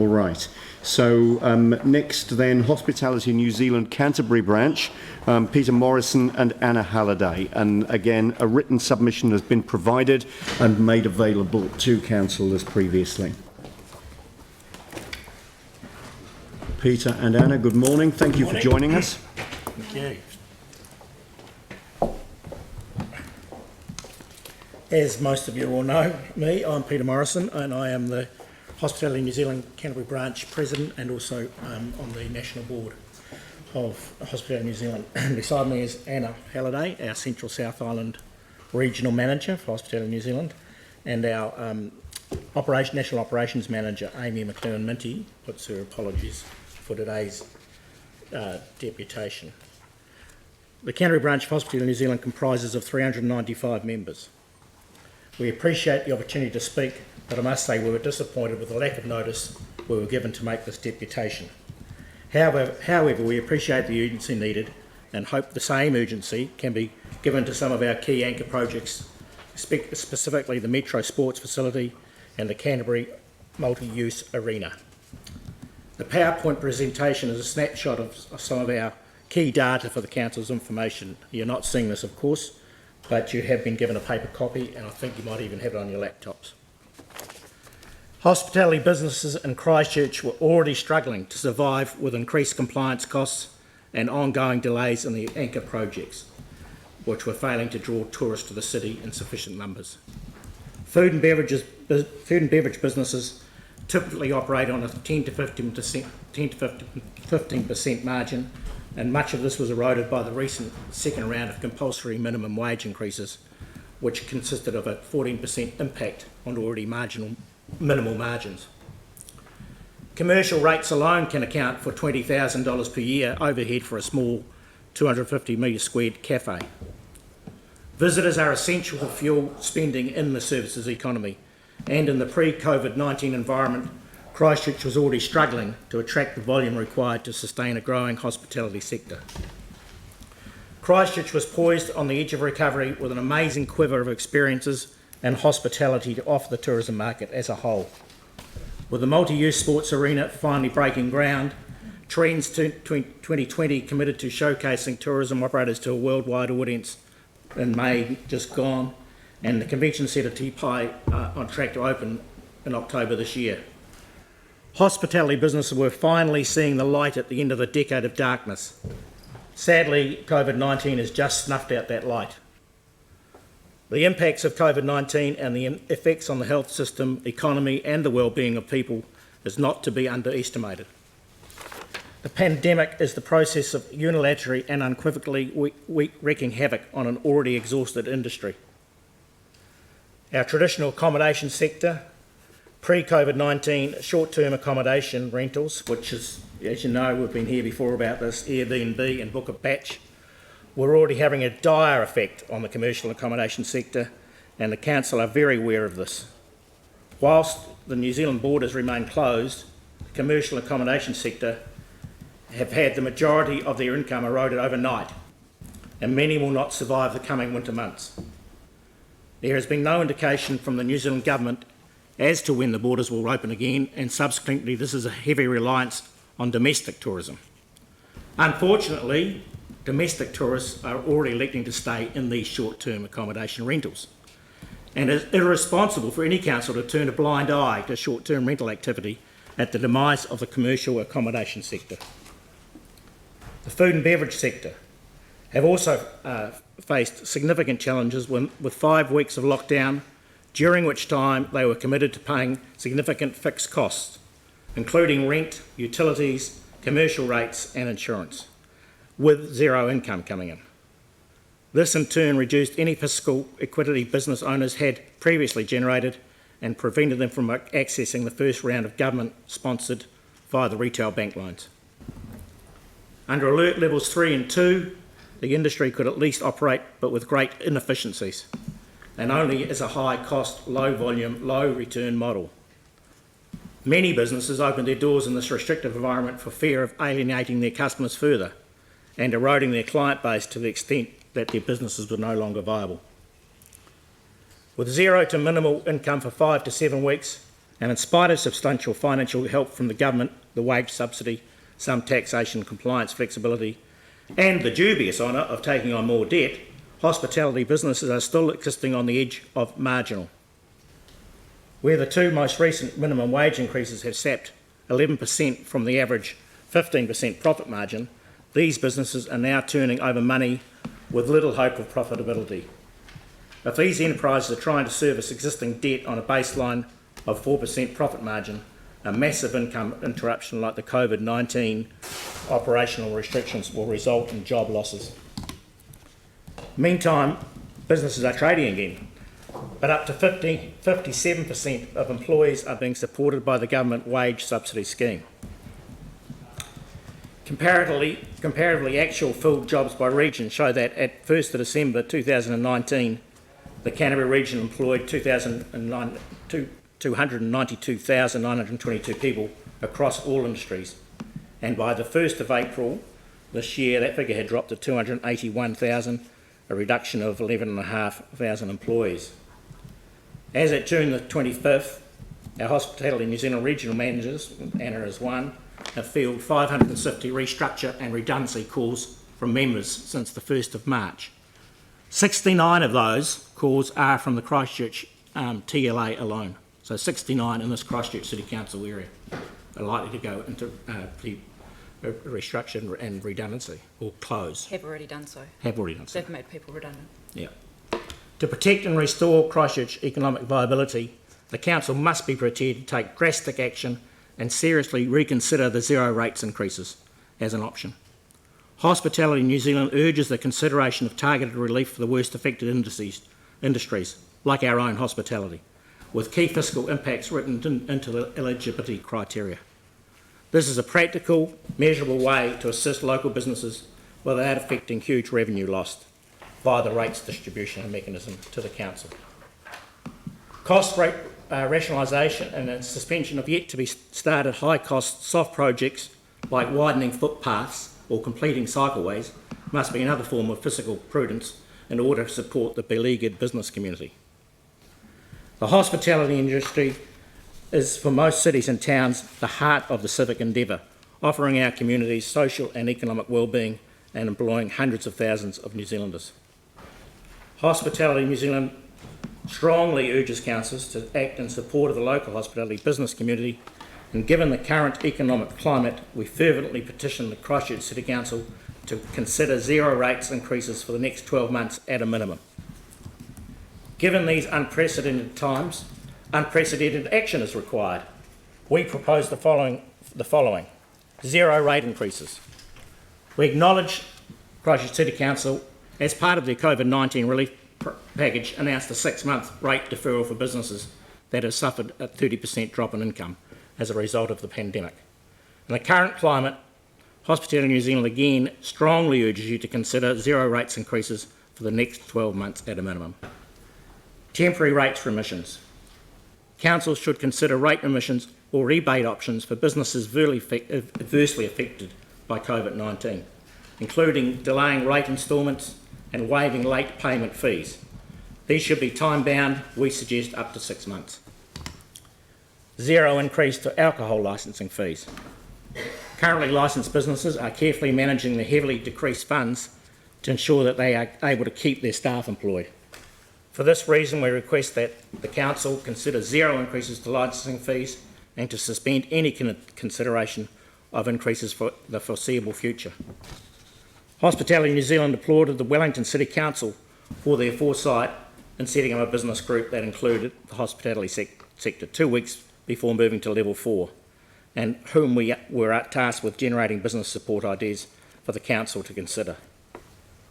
All right. So next then, Hospitality New Zealand Canterbury branch, Peter Morrison and Anna Halliday. And again, a written submission has been provided and made available to council as previously. Peter and Anna, good morning. Thank you for joining us. Thank you. As most of you all know me, I'm Peter Morrison and I am the Hospitality New Zealand Canterbury branch president and also on the national board of Hospitality New Zealand. Beside me is Anna Halliday, our Central South Island regional manager for Hospitality New Zealand, and our national operations manager Amy McLean-Minty puts her apologies for today's deputation. The Canterbury branch of Hospitality New Zealand comprises of 395 members. We appreciate the opportunity to speak, but I must say we were disappointed with the lack of notice we were given to make this deputation. However, we appreciate the urgency needed and hope the same urgency can be given to some of our key anchor projects, specifically the Metro Sports Facility and the Canterbury Multi-Use Arena. The PowerPoint presentation is a snapshot of some of our key data for the Council's information. You're not seeing this, of course, but you have been given a paper copy and I think you might even have it on your laptops. Hospitality businesses in Christchurch were already struggling to survive with increased compliance costs and ongoing delays in the anchor projects, which were failing to draw tourists to the city in sufficient numbers. Food and beverage businesses typically operate on a 10 to 15% margin, and much of this was eroded by the recent second round of compulsory minimum wage increases, which consisted of a 14% impact on already minimal margins. Commercial rates alone can account for $20,000 per year overhead for a small 250 metre squared cafe. Visitors are essential for fuel spending in the services economy, and in the pre-COVID-19 environment, Christchurch was already struggling to attract the volume required to sustain a growing hospitality sector. Christchurch was poised on the edge of recovery with an amazing quiver of experiences and hospitality to offer the tourism market as a whole. With the multi-use sports arena finally breaking ground, Trends 2020 committed to showcasing tourism operators to a worldwide audience in May just gone, and the convention centre Tipai on track to open in October this year. Hospitality businesses were finally seeing the light at the end of the decade of darkness. Sadly, COVID-19 has just snuffed out that light. The impacts of COVID-19 and the effects on the health system, economy and the well-being of people is not to be underestimated. The pandemic is the process of unilaterally and unequivocally wreaking havoc on an already exhausted industry. Our traditional accommodation sector, pre-COVID-19 short-term accommodation rentals, which is, as you know, we've been here before about this, Airbnb and Book a Batch, we're already having a dire effect on the commercial accommodation sector, and the Council are very aware of this. Whilst the New Zealand borders remain closed, the commercial accommodation sector have had the majority of their income eroded overnight, and many will not survive the coming winter months. There has been no indication from the New Zealand Government as to when the borders will open again, and subsequently this is a heavy reliance on domestic tourism. Unfortunately, domestic tourists are already electing to stay in these short-term accommodation rentals, and it is irresponsible for any council to turn a blind eye to short-term rental activity at the demise of the commercial accommodation sector. The food and beverage sector have also faced significant challenges with 5 weeks of lockdown, during which time they were committed to paying significant fixed costs, including rent, utilities, commercial rates and insurance, with zero income coming in. This in turn reduced any fiscal equity business owners had previously generated and prevented them from accessing the first round of government-sponsored via the retail bank loans. Under alert levels 3 and 2, the industry could at least operate, but with great inefficiencies, and only as a high-cost, low-volume, low-return model. Many businesses opened their doors in this restrictive environment for fear of alienating their customers further and eroding their client base to the extent that their businesses were no longer viable. With zero to minimal income for 5 to 7 weeks, and in spite of substantial financial help from the government, the wage subsidy, some taxation compliance flexibility, and the dubious honour of taking on more debt, hospitality businesses are still existing on the edge of marginal. Where the two most recent minimum wage increases have sapped 11% from the average 15% profit margin, these businesses are now turning over money with little hope of profitability. If these enterprises are trying to service existing debt on a baseline of 4% profit margin, a massive income interruption like the COVID-19 operational restrictions will result in job losses. Meantime, businesses are trading again, but up to 57% of employees are being supported by the government wage subsidy scheme. Comparatively, actual filled jobs by region show that at 1st of December 2019, the Canterbury region employed 292,922 people across all industries, and by the 1st of April this year, that figure had dropped to 281,000, a reduction of 11,500 employees. As at June the 25th, our Hospitality New Zealand regional managers, Anna is one, have fielded 550 restructure and redundancy calls from members since the 1st of March. 69 of those calls are from the Christchurch TLA alone. So 69 in this Christchurch City Council area are likely to go into restructure and redundancy or close. Have already done so. Have already done so. They've made people redundant. Yeah. To protect and restore Christchurch economic viability, the Council must be prepared to take drastic action and seriously reconsider the zero rates increases as an option. Hospitality New Zealand urges the consideration of targeted relief for the worst affected industries, like our own hospitality, with key fiscal impacts written into the eligibility criteria. This is a practical, measurable way to assist local businesses without affecting huge revenue lost via the rates distribution mechanism to the Council. Cost rate rationalisation and the suspension of yet to be started high-cost soft projects like widening footpaths or completing cycleways must be another form of fiscal prudence in order to support the beleaguered business community. The hospitality industry is, for most cities and towns, the heart of the civic endeavour, offering our communities social and economic well-being and employing hundreds of thousands of New Zealanders. Hospitality New Zealand strongly urges councils to act in support of the local hospitality business community, and given the current economic climate, we fervently petition the Christchurch City Council to consider zero rates increases for the next 12 months at a minimum. Given these unprecedented times, unprecedented action is required. We propose the following: zero rate increases. We acknowledge Christchurch City Council, as part of their COVID-19 relief package, announced a 6-month rate deferral for businesses that have suffered a 30% drop in income as a result of the pandemic. In the current climate, Hospitality New Zealand again strongly urges you to consider zero rates increases for the next 12 months at a minimum. Temporary rates for emissions. Councils should consider rate emissions or rebate options for businesses adversely affected by COVID-19, including delaying rate instalments and waiving late payment fees. These should be time-bound, we suggest up to 6 months. Zero increase to alcohol licensing fees. Currently licensed businesses are carefully managing the heavily decreased funds to ensure that they are able to keep their staff employed. For this reason, we request that the Council consider zero increases to licensing fees and to suspend any consideration of increases for the foreseeable future. Hospitality New Zealand applauded the Wellington City Council for their foresight in setting up a business group that included the hospitality sector 2 weeks before moving to level 4, and whom we were tasked with generating business support ideas for the Council to consider.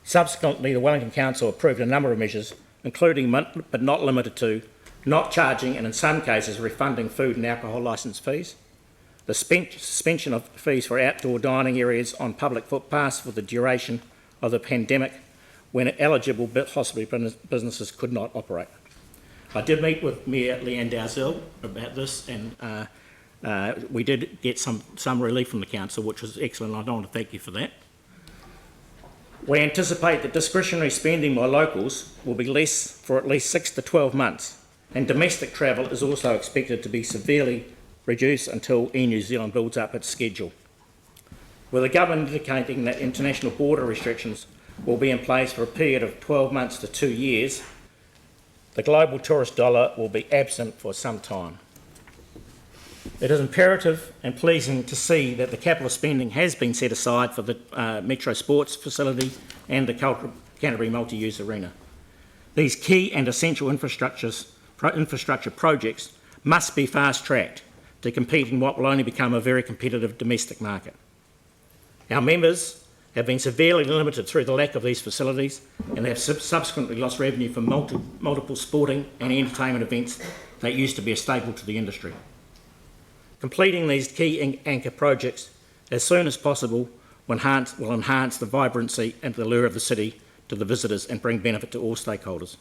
Subsequently, the Wellington Council approved a number of measures, including but not limited to not charging and in some cases refunding food and alcohol licence fees, the suspension of fees for outdoor dining areas on public footpaths for the duration of the pandemic when eligible hospitality businesses could not operate. I did meet with Mayor Leanne Dalzell about this, and we did get some relief from the Council, which was excellent. I want to thank you for that. We anticipate that discretionary spending by locals will be less for at least 6 to 12 months, and domestic travel is also expected to be severely reduced until Air New Zealand builds up its schedule. With the government indicating that international border restrictions will be in place for a period of 12 months to 2 years, the global tourist dollar will be absent for some time. It is imperative and pleasing to see that the capital spending has been set aside for the Metro Sports facility and the Canterbury multi-use arena. These key and essential infrastructure projects must be fast-tracked to compete in what will only become a very competitive domestic market. Our members have been severely limited through the lack of these facilities and have subsequently lost revenue from multiple sporting and entertainment events that used to be a staple to the industry. Completing these key anchor projects as soon as possible will enhance the vibrancy and the allure of the city to the visitors and bring benefit to all stakeholders.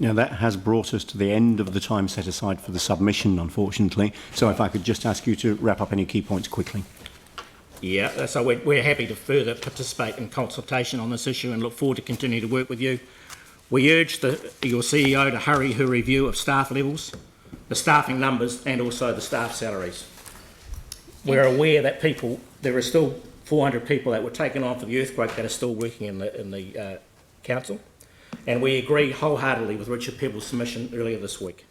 Now, that has brought us to the end of the time set aside for the submission, unfortunately. So if I could just ask you to wrap up any key points quickly. Yeah, so we're happy to further participate in consultation on this issue and look forward to continue to work with you. We urge your CEO to hurry her review of staff levels, the staffing numbers and also the staff salaries. We're aware that there are still 400 people that were taken on for the earthquake that are still working in the council, and we agree wholeheartedly with Richard Pebble's submission earlier this week.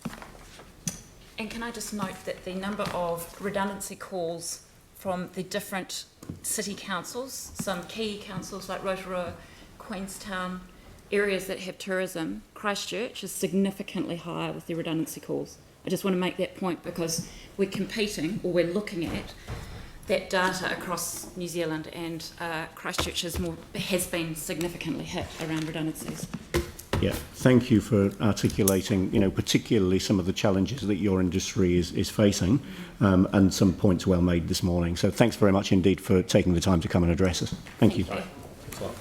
And can I just note that the number of redundancy calls from the different city councils, some key councils like Rotorua, Queenstown, areas that have tourism, Christchurch is significantly higher with the redundancy calls. I just want to make that point because we're competing, or we're looking at that data across New Zealand, and Christchurch has been significantly hit around redundancies. Yeah, thank you for articulating, particularly some of the challenges that your industry is facing, and some points well made this morning. So thanks very much indeed for taking the time to come and address us. Thank you. Thanks a lot.